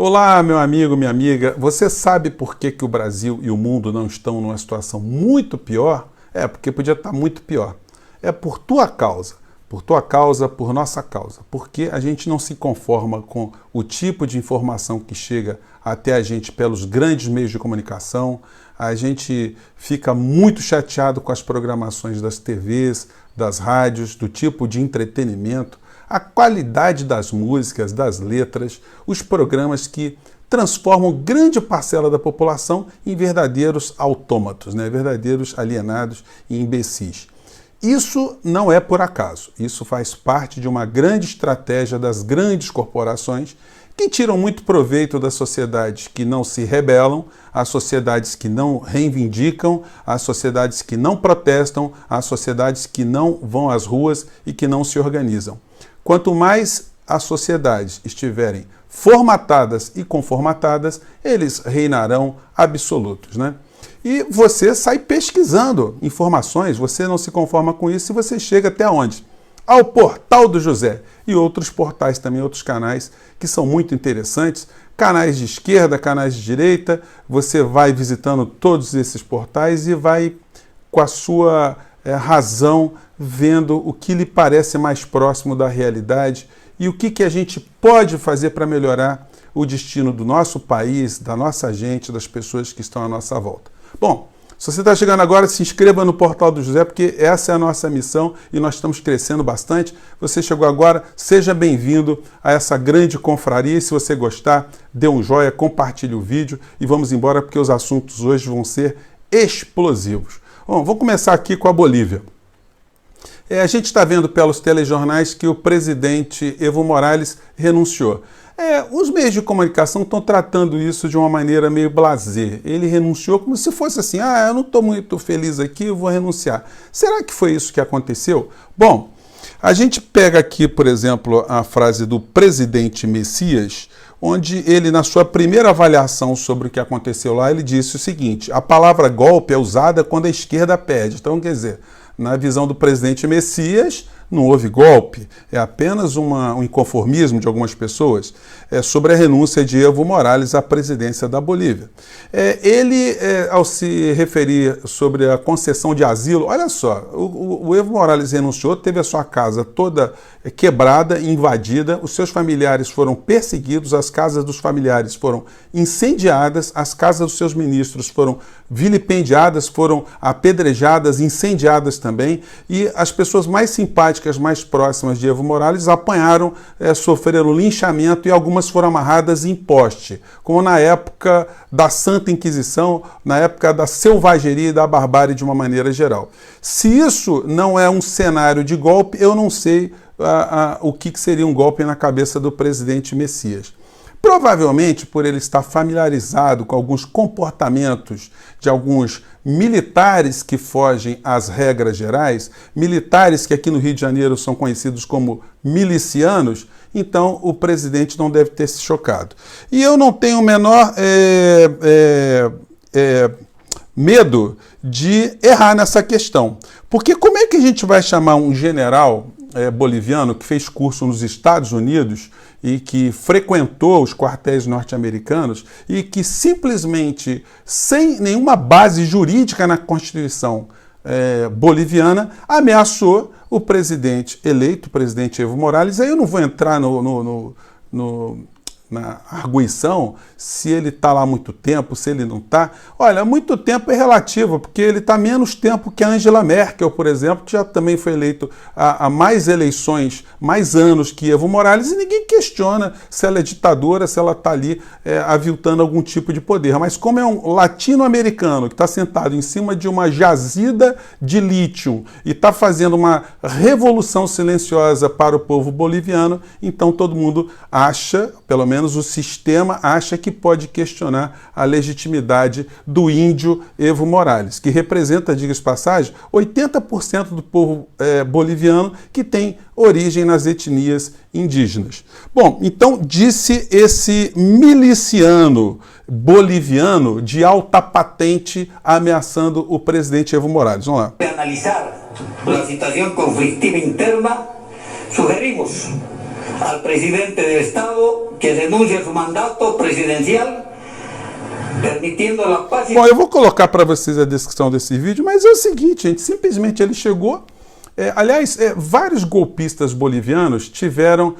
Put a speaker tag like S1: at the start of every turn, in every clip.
S1: Olá, meu amigo, minha amiga. Você sabe por que o Brasil e o mundo não estão numa situação muito pior? Porque podia estar muito pior. É por tua causa, por nossa causa. Porque a gente não se conforma com o tipo de informação que chega até a gente pelos grandes meios de comunicação. A gente fica muito chateado com as programações das TVs, das rádios, do tipo de entretenimento, a qualidade das músicas, das letras, os programas que transformam grande parcela da população em verdadeiros autômatos, verdadeiros alienados e imbecis. Isso não é por acaso, isso faz parte de uma grande estratégia das grandes corporações que tiram muito proveito das sociedades que não se rebelam, as sociedades que não reivindicam, as sociedades que não protestam, as sociedades que não vão às ruas e que não se organizam. Quanto mais as sociedades estiverem formatadas e conformatadas, eles reinarão absolutos, E você sai pesquisando informações, você não se conforma com isso e você chega até onde? Ao Portal do José e outros portais também, outros canais que são muito interessantes, canais de esquerda, canais de direita, você vai visitando todos esses portais e vai com a sua razão vendo o que lhe parece mais próximo da realidade e o que a gente pode fazer para melhorar o destino do nosso país, da nossa gente, das pessoas que estão à nossa volta. Bom, se você está chegando agora, se inscreva no Portal do José, porque essa é a nossa missão e nós estamos crescendo bastante. Você chegou agora, seja bem-vindo a essa grande confraria. E se você gostar, dê um joinha, compartilhe o vídeo e vamos embora, porque os assuntos hoje vão ser explosivos. Bom, vou começar aqui com a Bolívia. A gente está vendo pelos telejornais que o presidente Evo Morales renunciou. Os meios de comunicação estão tratando isso de uma maneira meio blasé. Ele renunciou como se fosse assim, eu não estou muito feliz aqui, eu vou renunciar. Será que foi isso que aconteceu? Bom, a gente pega aqui, por exemplo, a frase do presidente Messias, onde ele, na sua primeira avaliação sobre o que aconteceu lá, ele disse o seguinte: a palavra golpe é usada quando a esquerda perde. Então, quer dizer, na visão do presidente Messias, não houve golpe, é apenas um inconformismo de algumas pessoas sobre a renúncia de Evo Morales à presidência da Bolívia. Ele, ao se referir sobre a concessão de asilo, olha só, o Evo Morales renunciou, teve a sua casa toda quebrada, invadida, os seus familiares foram perseguidos, as casas dos familiares foram incendiadas, as casas dos seus ministros foram vilipendiadas, foram apedrejadas, incendiadas também, e as pessoas mais simpáticas, mais próximas de Evo Morales apanharam, sofreram linchamento e algumas foram amarradas em poste, como na época da Santa Inquisição, na época da selvageria e da barbárie de uma maneira geral. Se isso não é um cenário de golpe, eu não sei o que seria um golpe na cabeça do presidente Messias. Provavelmente por ele estar familiarizado com alguns comportamentos de alguns militares que fogem às regras gerais, militares que aqui no Rio de Janeiro são conhecidos como milicianos, então o presidente não deve ter se chocado. E eu não tenho o menor medo de errar nessa questão. Porque como é que a gente vai chamar um general boliviano que fez curso nos Estados Unidos e que frequentou os quartéis norte-americanos e que simplesmente, sem nenhuma base jurídica na Constituição boliviana, ameaçou o presidente eleito, o presidente Evo Morales? Aí eu não vou entrar na arguição se ele está lá há muito tempo, se ele não está. Olha, muito tempo é relativo, porque ele está menos tempo que a Angela Merkel, por exemplo, que já também foi eleito há mais eleições, mais anos que Evo Morales, e ninguém questiona se ela é ditadora, se ela está ali aviltando algum tipo de poder. Mas como é um latino-americano que está sentado em cima de uma jazida de lítio e está fazendo uma revolução silenciosa para o povo boliviano, então todo mundo acha, pelo menos o sistema acha, que pode questionar a legitimidade do índio Evo Morales, que representa, diga-se de passagem, 80% do povo boliviano que tem origem nas etnias indígenas. Bom, então disse esse miliciano boliviano de alta patente ameaçando o presidente Evo Morales. Vamos lá.
S2: Para analisar a situação conflitiva interna, sugerimos ao presidente do Estado que renuncie a su mandato presidencial, permitiendo la paz.
S1: Bom, eu vou colocar para vocês a descrição desse vídeo, mas é o seguinte, gente, simplesmente ele chegou. Aliás, vários golpistas bolivianos tiveram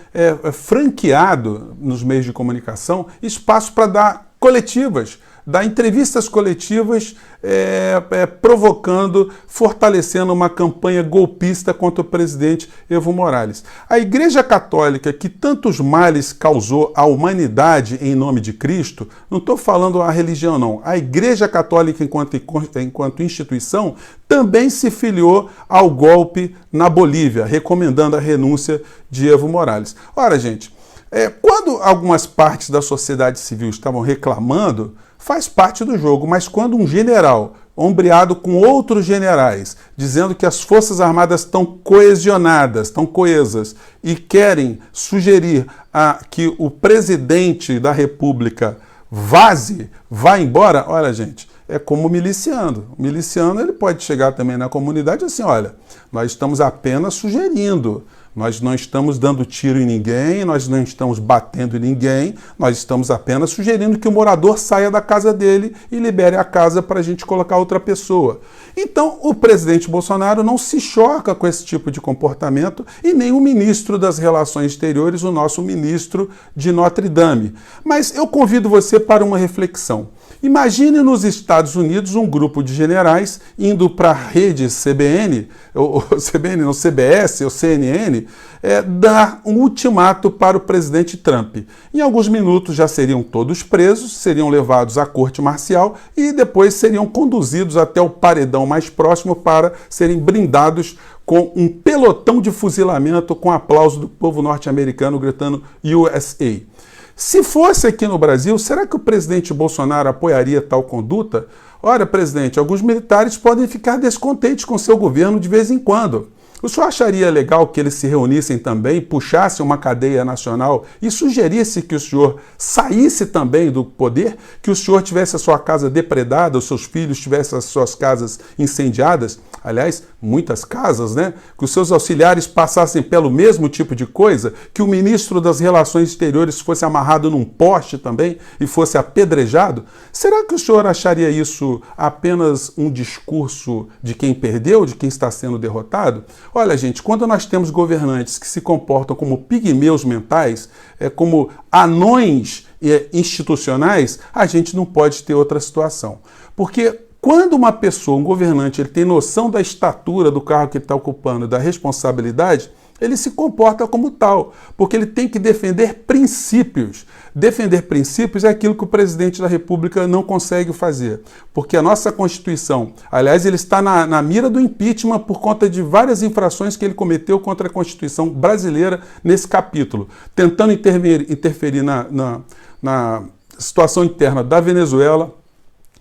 S1: franqueado nos meios de comunicação espaço para dar coletivas, dar entrevistas coletivas, provocando, fortalecendo uma campanha golpista contra o presidente Evo Morales. A Igreja Católica, que tantos males causou à humanidade em nome de Cristo, não estou falando a religião não, a Igreja Católica enquanto instituição também se filiou ao golpe na Bolívia, recomendando a renúncia de Evo Morales. Ora, gente, quando algumas partes da sociedade civil estavam reclamando, faz parte do jogo, mas quando um general, ombreado com outros generais, dizendo que as Forças Armadas estão coesionadas, estão coesas, e querem sugerir que o presidente da República vá embora, olha, gente, é como miliciano. O miliciano ele pode chegar também na comunidade assim, olha, nós estamos apenas sugerindo, nós não estamos dando tiro em ninguém, nós não estamos batendo em ninguém, nós estamos apenas sugerindo que o morador saia da casa dele e libere a casa para a gente colocar outra pessoa. Então, o presidente Bolsonaro não se choca com esse tipo de comportamento e nem o ministro das Relações Exteriores, o nosso ministro de Notre Dame. Mas eu convido você para uma reflexão. Imagine nos Estados Unidos um grupo de generais indo para a rede CBN, ou CBN não, CBS ou CNN, dar um ultimato para o presidente Trump. Em alguns minutos já seriam todos presos, seriam levados à corte marcial e depois seriam conduzidos até o paredão mais próximo para serem brindados com um pelotão de fuzilamento com aplauso do povo norte-americano gritando USA. Se fosse aqui no Brasil, será que o presidente Bolsonaro apoiaria tal conduta? Ora, presidente, alguns militares podem ficar descontentes com seu governo de vez em quando. O senhor acharia legal que eles se reunissem também, puxassem uma cadeia nacional e sugerisse que o senhor saísse também do poder, que o senhor tivesse a sua casa depredada, os seus filhos tivessem as suas casas incendiadas? Aliás, muitas casas, né? Que os seus auxiliares passassem pelo mesmo tipo de coisa, que o ministro das Relações Exteriores fosse amarrado num poste também e fosse apedrejado? Será que o senhor acharia isso apenas um discurso de quem perdeu, de quem está sendo derrotado? Olha, gente, quando nós temos governantes que se comportam como pigmeus mentais, como anões institucionais, a gente não pode ter outra situação. Porque quando uma pessoa, um governante, ele tem noção da estatura do cargo que ele está ocupando, da responsabilidade, ele se comporta como tal, porque ele tem que defender princípios. Defender princípios é aquilo que o presidente da República não consegue fazer, porque a nossa Constituição, aliás, ele está na mira do impeachment por conta de várias infrações que ele cometeu contra a Constituição brasileira nesse capítulo, tentando interferir na situação interna da Venezuela,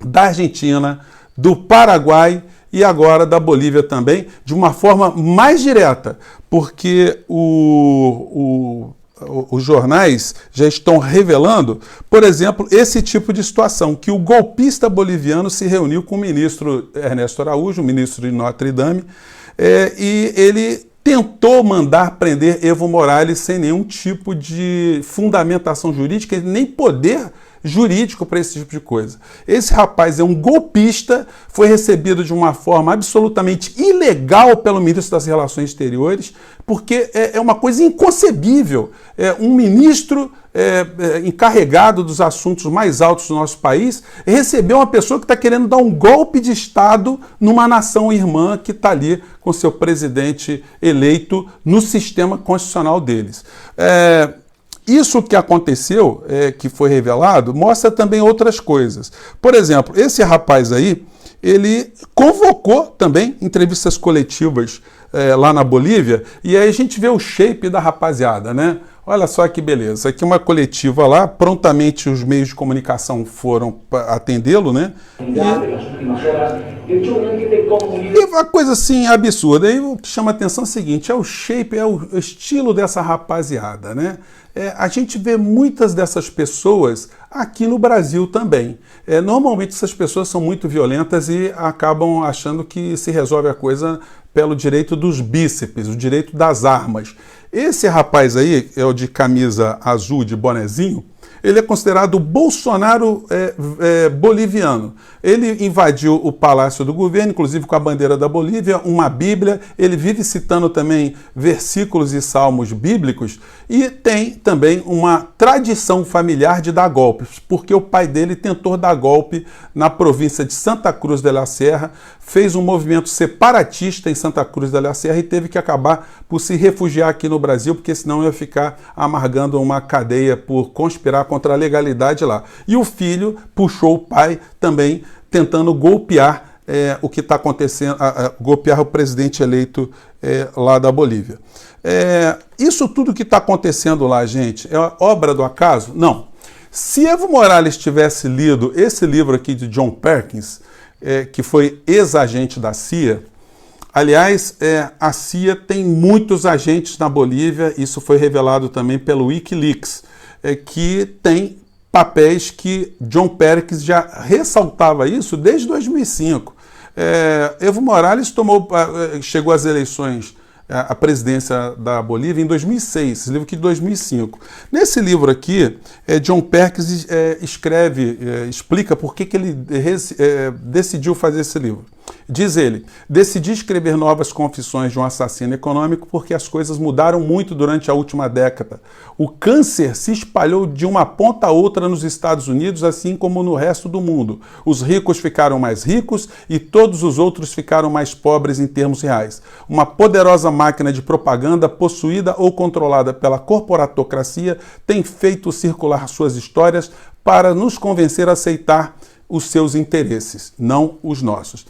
S1: da Argentina, do Paraguai e agora da Bolívia também, de uma forma mais direta, porque os jornais já estão revelando, por exemplo, esse tipo de situação, que o golpista boliviano se reuniu com o ministro Ernesto Araújo, o ministro de Notre Dame, e ele tentou mandar prender Evo Morales sem nenhum tipo de fundamentação jurídica, nem poder jurídico para esse tipo de coisa. Esse rapaz é um golpista, foi recebido de uma forma absolutamente ilegal pelo ministro das Relações Exteriores, porque é uma coisa inconcebível. Um ministro encarregado dos assuntos mais altos do nosso país receber uma pessoa que está querendo dar um golpe de Estado numa nação irmã que está ali com seu presidente eleito no sistema constitucional deles. Isso que aconteceu, que foi revelado, mostra também outras coisas. Por exemplo, esse rapaz aí, ele convocou também entrevistas coletivas lá na Bolívia, e aí a gente vê o shape da rapaziada, né? Olha só que beleza. Aqui uma coletiva lá, prontamente os meios de comunicação foram atendê-lo, né? E uma coisa assim absurda. E o que chama a atenção é o seguinte, é o shape, é o estilo dessa rapaziada, né? A gente vê muitas dessas pessoas aqui no Brasil também. Normalmente essas pessoas são muito violentas e acabam achando que se resolve a coisa pelo direito dos bíceps, o direito das armas. Esse rapaz aí, é o de camisa azul, de bonezinho, ele é considerado o Bolsonaro boliviano. Ele invadiu o palácio do governo, inclusive com a bandeira da Bolívia, uma Bíblia. Ele vive citando também versículos e salmos bíblicos e tem também uma tradição familiar de dar golpes, porque o pai dele tentou dar golpe na província de Santa Cruz de la Sierra, fez um movimento separatista em Santa Cruz de la Sierra e teve que acabar por se refugiar aqui no Brasil, porque senão ia ficar amargando uma cadeia por conspirar contra a legalidade lá. E o filho puxou o pai também tentando golpear o que está acontecendo, golpear o presidente eleito lá da Bolívia. Isso tudo que está acontecendo lá, gente, é obra do acaso? Não. Se Evo Morales tivesse lido esse livro aqui de John Perkins, que foi ex-agente da CIA, aliás, a CIA tem muitos agentes na Bolívia, isso foi revelado também pelo Wikileaks, que tem papéis que John Perkins já ressaltava isso desde 2005. Evo Morales chegou às eleições, a presidência da Bolívia em 2006, esse livro aqui de 2005. Nesse livro aqui, John Perkins explica por que ele decidiu fazer esse livro. Diz ele: decidi escrever novas confissões de um assassino econômico porque as coisas mudaram muito durante a última década. O câncer se espalhou de uma ponta a outra nos Estados Unidos, assim como no resto do mundo. Os ricos ficaram mais ricos e todos os outros ficaram mais pobres em termos reais. Uma poderosa máquina de propaganda, possuída ou controlada pela corporatocracia, tem feito circular suas histórias para nos convencer a aceitar os seus interesses, não os nossos.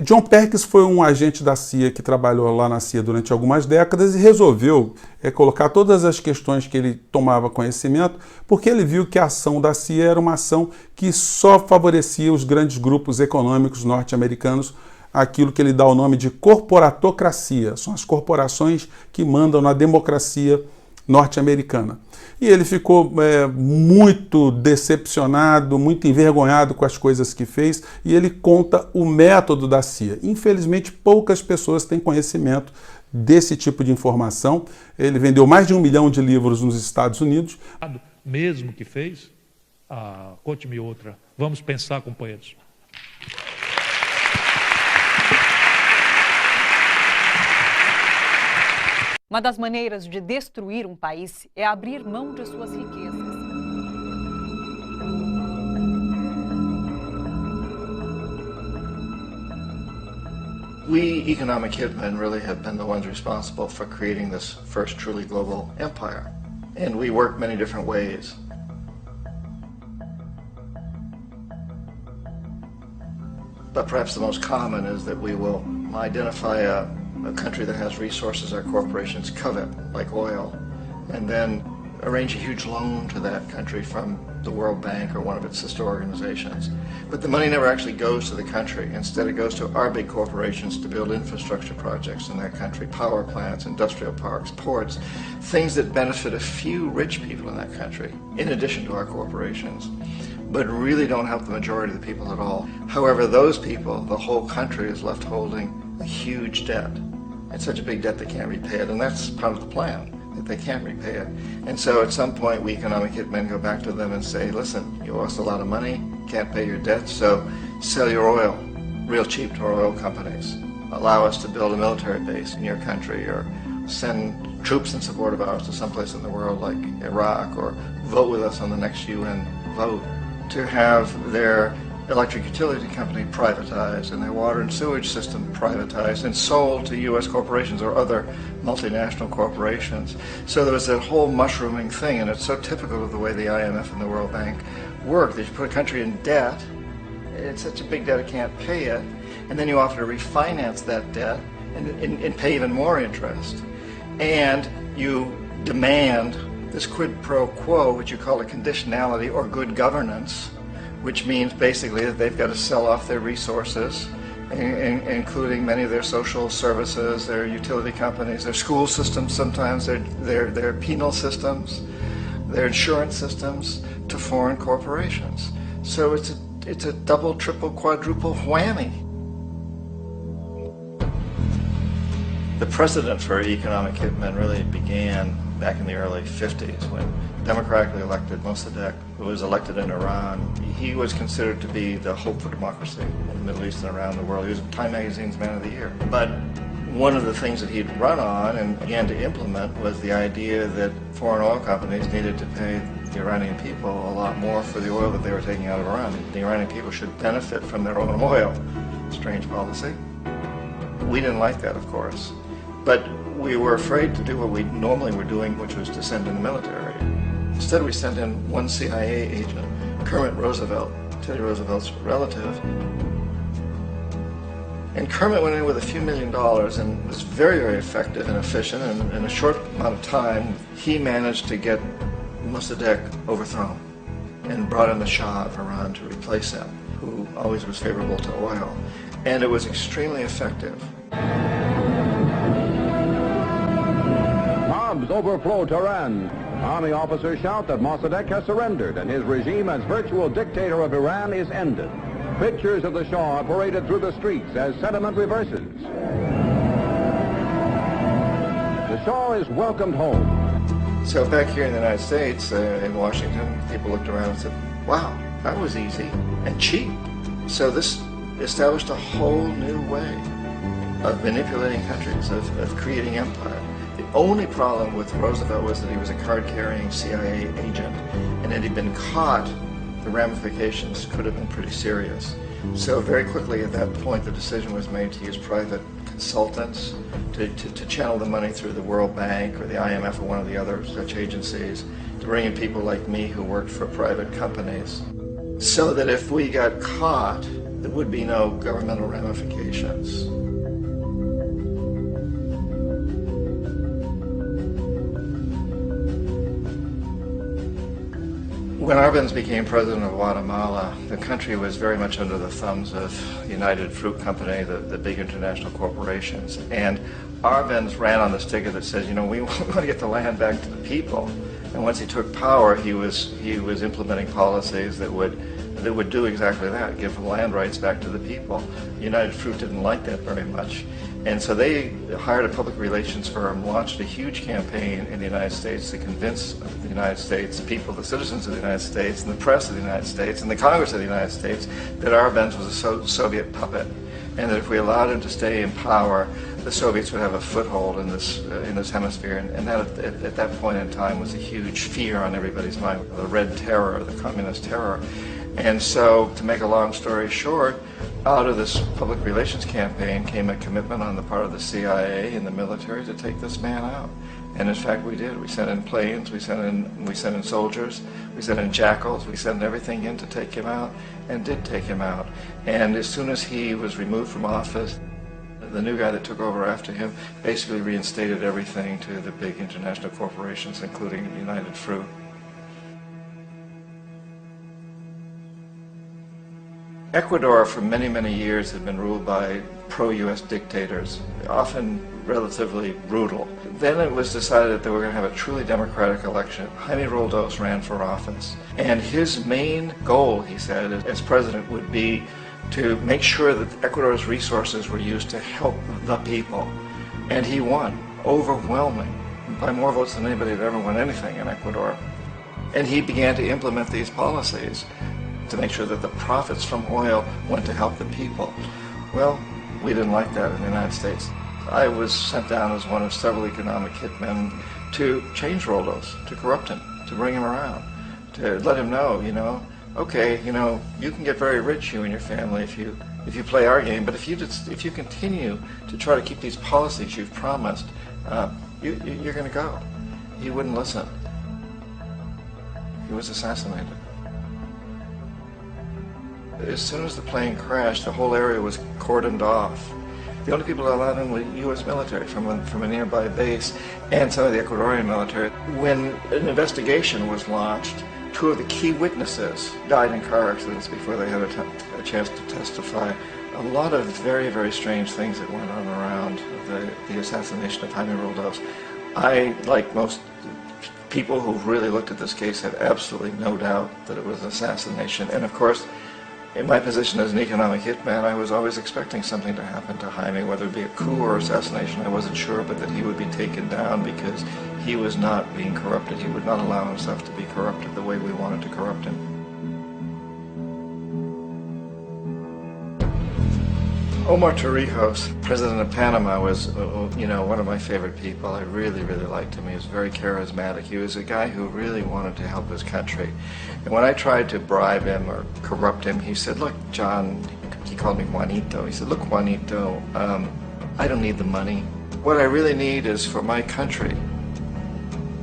S1: John Perkins foi um agente da CIA que trabalhou lá na CIA durante algumas décadas e resolveu colocar todas as questões que ele tomava conhecimento, porque ele viu que a ação da CIA era uma ação que só favorecia os grandes grupos econômicos norte-americanos, aquilo que ele dá o nome de corporatocracia. São as corporações que mandam na democracia norte-americana. E ele ficou muito decepcionado, muito envergonhado com as coisas que fez, e ele conta o método da CIA. Infelizmente, poucas pessoas têm conhecimento desse tipo de informação. Ele vendeu mais de 1 milhão de livros nos Estados Unidos.
S3: Mesmo que fez, conte-me outra. Vamos pensar, companheiros.
S4: Uma das maneiras de destruir um país é abrir mão de suas riquezas.
S5: We economic hitmen really have been the ones responsible for creating this first truly global empire. And we work many different ways. But perhaps the most common is that we will identify a country that has resources our corporations covet, like oil, and then arrange a huge loan to that country from the World Bank or one of its sister organizations. But the money never actually goes to the country. Instead, it goes to our big corporations to build infrastructure projects in that country, power plants, industrial parks, ports, things that benefit a few rich people in that country, in addition to our corporations, but really don't help the majority of the people at all. However, those people, the whole country is left holding a huge debt. It's such a big debt they can't repay it, and that's part of the plan, that they can't repay it. And so at some point, we economic hitmen go back to them and say, listen, you owe us a lot of money, can't pay your debt, so sell your oil real cheap to our oil companies. Allow us to build a military base in your country, or send troops in support of ours to someplace in the world like Iraq, or vote with us on the next UN vote. To have their electric utility company privatized and their water and sewage system privatized and sold to U.S. corporations or other multinational corporations. So there was that whole mushrooming thing, and it's so typical of the way the IMF and the World Bank work, that you put a country in debt, it's such a big debt it can't pay it, and then you offer to refinance that debt and pay even more interest. And you demand this quid pro quo, which you call a conditionality or good governance, which means basically that they've got to sell off their resources, including many of their social services, their utility companies, their school systems sometimes, their penal systems, their insurance systems, to foreign corporations. So it's a double, triple, quadruple whammy. The precedent for economic hitmen really began back in the early 50s when democratically elected Mossadegh, who was elected in Iran, he was considered to be the hope for democracy in the Middle East and around the world. He was Time Magazine's Man of the Year. But one of the things that he'd run on and began to implement was the idea that foreign oil companies needed to pay the Iranian people a lot more for the oil that they were taking out of Iran. The Iranian people should benefit from their own oil. Strange policy. We didn't like that, of course. But we were afraid to do what we normally were doing, which was to send in the military. Instead, we sent in one CIA agent, Kermit Roosevelt, Teddy Roosevelt's relative. And Kermit went in with a few $1 million and was very, very effective and efficient. And in a short amount of time, he managed to get Mossadegh overthrown and brought in the Shah of Iran to replace him, who always was favorable to oil. And it was extremely effective.
S6: Bombs overflow Tehran. Army officers shout that Mossadegh has surrendered and his regime as virtual dictator of Iran is ended. Pictures of the Shah are paraded through the streets as sentiment reverses. The Shah is welcomed home.
S5: So back here in the United States, in Washington, people looked around and said, wow, that was easy and cheap. So this established a whole new way of manipulating countries, of creating empire. The only problem with Roosevelt was that he was a card-carrying CIA agent, and had he been caught, the ramifications could have been pretty serious. So very quickly at that point, the decision was made to use private consultants to channel the money through the World Bank or the IMF or one of the other such agencies, to bring in people like me who worked for private companies, so that if we got caught, there would be no governmental ramifications. When Arbenz became president of Guatemala, the country was very much under the thumbs of United Fruit Company, the big international corporations. And Arbenz ran on this ticket that says, you know, we want to get the land back to the people. And once he took power, he was implementing policies that would do exactly that, give the land rights back to the people. United Fruit didn't like that very much. And so they hired a public relations firm, launched a huge campaign in the United States to convince the United States people, the citizens of the United States, and the press of the United States, and the Congress of the United States, that Arbenz was a Soviet puppet, and that if we allowed him to stay in power, the Soviets would have a foothold in this hemisphere. And that, at that point in time, was a huge fear on everybody's mind, the Red Terror, the Communist terror. And so, to make a long story short, out of this public relations campaign came a commitment on the part of the CIA and the military to take this man out. And in fact, we did. We sent in planes, we sent in soldiers, we sent in jackals, we sent everything in to take him out, and did take him out. And as soon as he was removed from office, the new guy that took over after him basically reinstated everything to the big international corporations, including United Fruit. Ecuador for many, many years had been ruled by pro-U.S. dictators, often relatively brutal. Then it was decided that they were going to have a truly democratic election. Jaime Roldos ran for office, and his main goal, he said, as president would be to make sure that Ecuador's resources were used to help the people. And he won, overwhelming, by more votes than anybody had ever won anything in Ecuador. And he began to implement these policies to make sure that the profits from oil went to help the people. Well, we didn't like that in the United States. I was sent down as one of several economic hitmen to change Roldos, to corrupt him, to bring him around, to let him know, you know, okay, you know, you can get very rich, you and your family, if you play our game, but if you continue to try to keep these policies you've promised, you're going to go. He wouldn't listen. He was assassinated. As soon as the plane crashed, the whole area was cordoned off. The only people allowed in were U.S. military from a nearby base and some of the Ecuadorian military. When an investigation was launched, two of the key witnesses died in car accidents before they had a chance to testify. A lot of very, very strange things that went on around the assassination of Jaime Roldos. I, like most people who've really looked at this case, had absolutely no doubt that it was an assassination. And of course, In my position as an economic hitman, I was always expecting something to happen to Jaime, whether it be a coup or assassination, I wasn't sure, but that he would be taken down because he was not being corrupted. He would not allow himself to be corrupted the way we wanted to corrupt him. Omar Torrijos, president of Panama, was, one of my favorite people. I really, really liked him. He was very charismatic. He was a guy who really wanted to help his country. And when I tried to bribe him or corrupt him, he said, look, John, he called me Juanito. He said, look, Juanito, I don't need the money. What I really need is for my country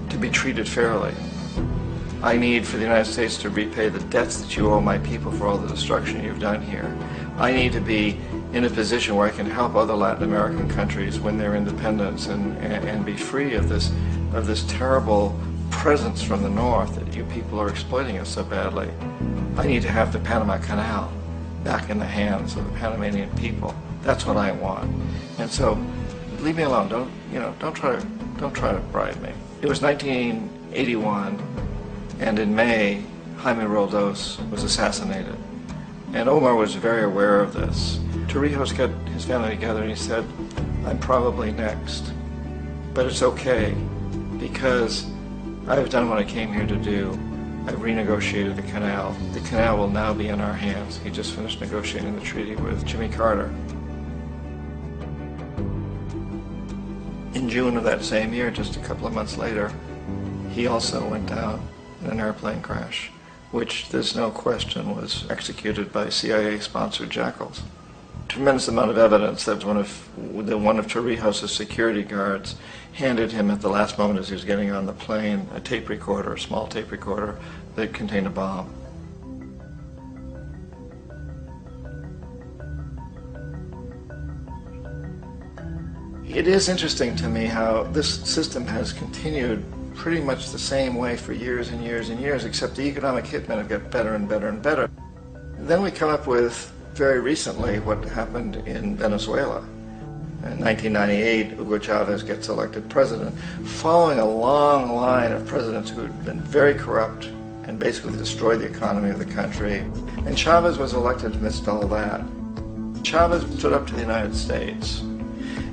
S5: to be treated fairly. I need for the United States to repay the debts that you owe my people for all the destruction you've done here. I need to be in a position where I can help other Latin American countries win their independence and be free of this terrible presence from the north that you people are exploiting us so badly. I need to have the Panama Canal back in the hands of the Panamanian people. That's what I want. And so, leave me alone. Don't try to bribe me. It was 1981, and in May, Jaime Roldos was assassinated. And Omar was very aware of this. Torrijos got his family together and he said, I'm probably next, but it's okay because I've done what I came here to do. I've renegotiated the canal. The canal will now be in our hands. He just finished negotiating the treaty with Jimmy Carter. In June of that same year, just a couple of months later, he also went down in an airplane crash, which there's no question was executed by CIA-sponsored jackals. Tremendous amount of evidence that one of Torrijos' security guards handed him at the last moment as he was getting on the plane a tape recorder, a small tape recorder that contained a bomb. It is interesting to me how this system has continued pretty much the same way for years and years and years, except the economic hitmen have got better and better and better. Then we come up with, very recently, what happened in Venezuela. In 1998, Hugo Chavez gets elected president, following a long line of presidents who had been very corrupt and basically destroyed the economy of the country. And Chavez was elected amidst all that. Chavez stood up to the United States,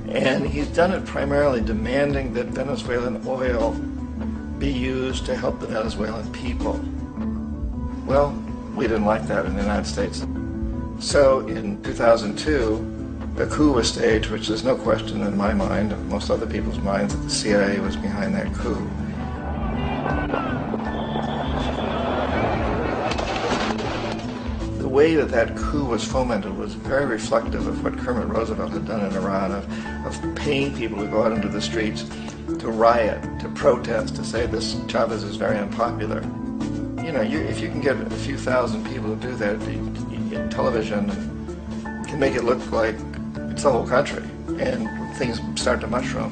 S5: and he's done it primarily demanding that Venezuelan oil be used to help the Venezuelan people. Well, we didn't like that in the United States. So in 2002, a coup was staged, which there's no question in my mind, and most other people's minds, that the CIA was behind that coup. The way that coup was fomented was very reflective of what Kermit Roosevelt had done in Iran, of paying people to go out into the streets to riot, to protest, to say this Chavez is very unpopular. If you can get a few thousand people to do that in television, can make it look like it's the whole country, and things start to mushroom.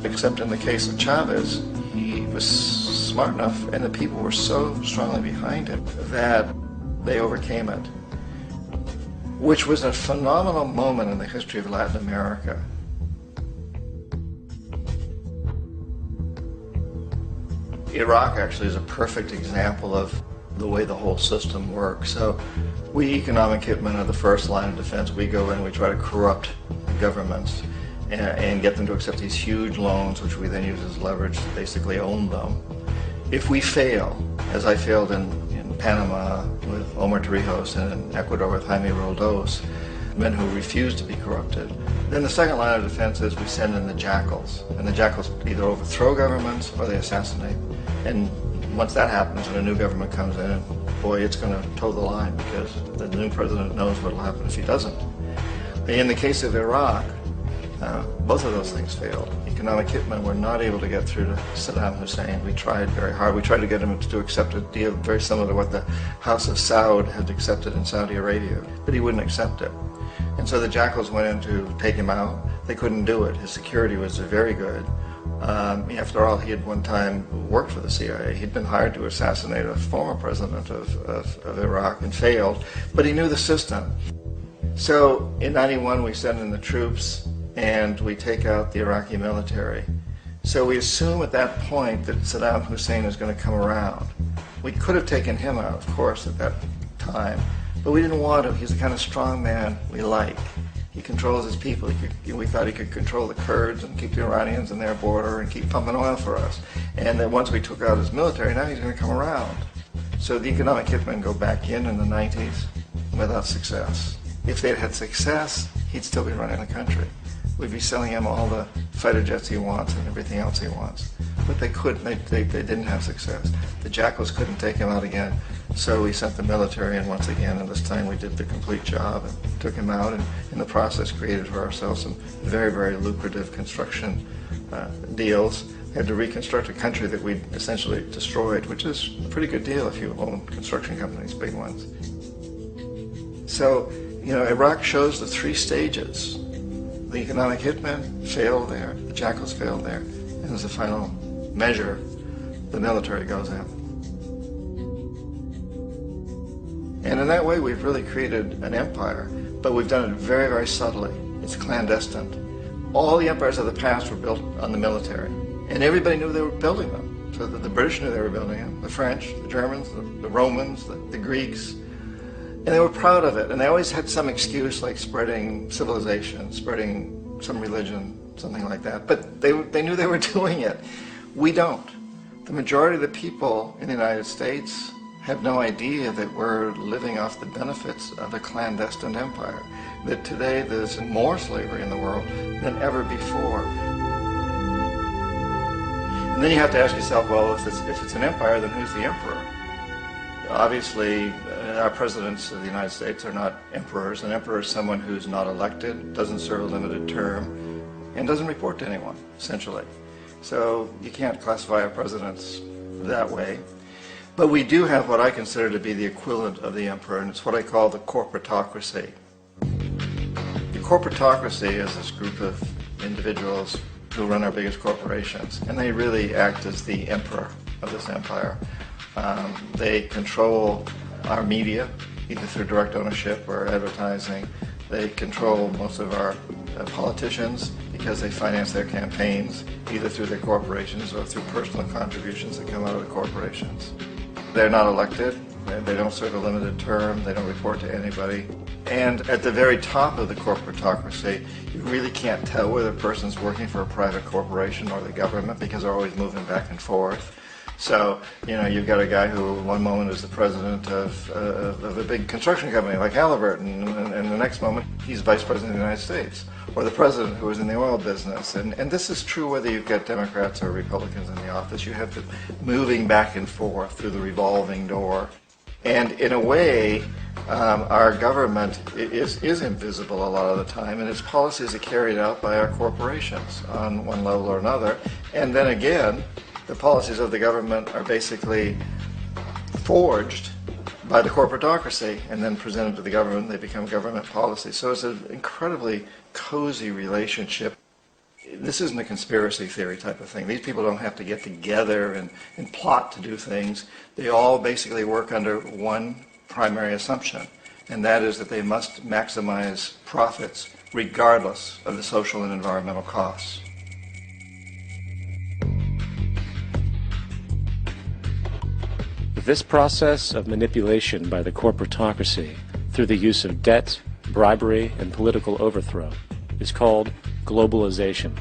S5: Except in the case of Chavez, he was smart enough, and the people were so strongly behind him that they overcame it, which was a phenomenal moment in the history of Latin America. Iraq actually is a perfect example of the way the whole system works. So we economic hitmen are the first line of defense. We go in, we try to corrupt governments and get them to accept these huge loans, which we then use as leverage to basically own them. If we fail, as I failed in Panama with Omar Torrijos and in Ecuador with Jaime Roldos, men who refuse to be corrupted, then the second line of defense is we send in the jackals. And the jackals either overthrow governments or they assassinate. And once that happens and a new government comes in, boy, it's going to toe the line because the new president knows what will happen if he doesn't. In the case of Iraq, both of those things failed. Economic hitmen were not able to get through to Saddam Hussein. We tried very hard. We tried to get him to accept a deal very similar to what the House of Saud had accepted in Saudi Arabia, but he wouldn't accept it. And so the jackals went in to take him out. They couldn't do it. His security was very good. After all, he had one time worked for the CIA. He'd been hired to assassinate a former president of Iraq and failed, but he knew the system. So in '91, we send in the troops and we take out the Iraqi military. So we assume at that point that Saddam Hussein is going to come around. We could have taken him out, of course, at that time, But we didn't want him. He's the kind of strong man we like. He controls his people. We thought he could control the Kurds and keep the Iranians in their border and keep pumping oil for us. And that once we took out his military, now he's going to come around. So the economic hitmen go back in the 90s without success. If they'd had success, he'd still be running the country. We'd be selling him all the fighter jets he wants and everything else he wants. But they couldn't. They didn't have success. The Jackals couldn't take him out again. So we sent the military in once again, and this time we did the complete job and took him out, and in the process created for ourselves some very, very lucrative construction deals. We had to reconstruct a country that we'd essentially destroyed, which is a pretty good deal if you own construction companies, big ones. So, Iraq shows the three stages. The economic hitmen failed there, the Jackals failed there, and as a final measure, the military goes in. And in that way, we've really created an empire, but we've done it very, very subtly. It's clandestine. All the empires of the past were built on the military, and everybody knew they were building them. So the British knew they were building them, the French, the Germans, the Romans, the Greeks, and they were proud of it. And they always had some excuse, like spreading civilization, spreading some religion, something like that. But they knew they were doing it. We don't. The majority of the people in the United States have no idea that we're living off the benefits of a clandestine empire, that today there's more slavery in the world than ever before. And then you have to ask yourself, well, if it's an empire, then who's the emperor? Obviously, our presidents of the United States are not emperors. An emperor is someone who's not elected, doesn't serve a limited term, and doesn't report to anyone, essentially. So you can't classify our presidents that way. But we do have what I consider to be the equivalent of the emperor, and it's what I call the corporatocracy. The corporatocracy is this group of individuals who run our biggest corporations, and they really act as the emperor of this empire. They control our media, either through direct ownership or advertising. They control most of our politicians because they finance their campaigns, either through their corporations or through personal contributions that come out of the corporations. They're not elected, they don't serve a limited term, they don't report to anybody. And at the very top of the corporatocracy, you really can't tell whether a person's working for a private corporation or the government because they're always moving back and forth. So, you've got a guy who one moment is the president of a big construction company like Halliburton, and the next moment he's vice president of the United States, or the president who is in the oil business. And this is true whether you've got Democrats or Republicans in the office. You have to moving back and forth through the revolving door. And in a way, our government is invisible a lot of the time, and its policies are carried out by our corporations on one level or another. And then again, the policies of the government are basically forged by the corporatocracy and then presented to the government. They become government policy. So it's an incredibly cozy relationship. This isn't a conspiracy theory type of thing. These people don't have to get together and plot to do things. They all basically work under one primary assumption, and that is that they must maximize profits regardless of the social and environmental costs.
S7: This process of manipulation by the corporatocracy through the use of debt, bribery, and political overthrow is called globalization.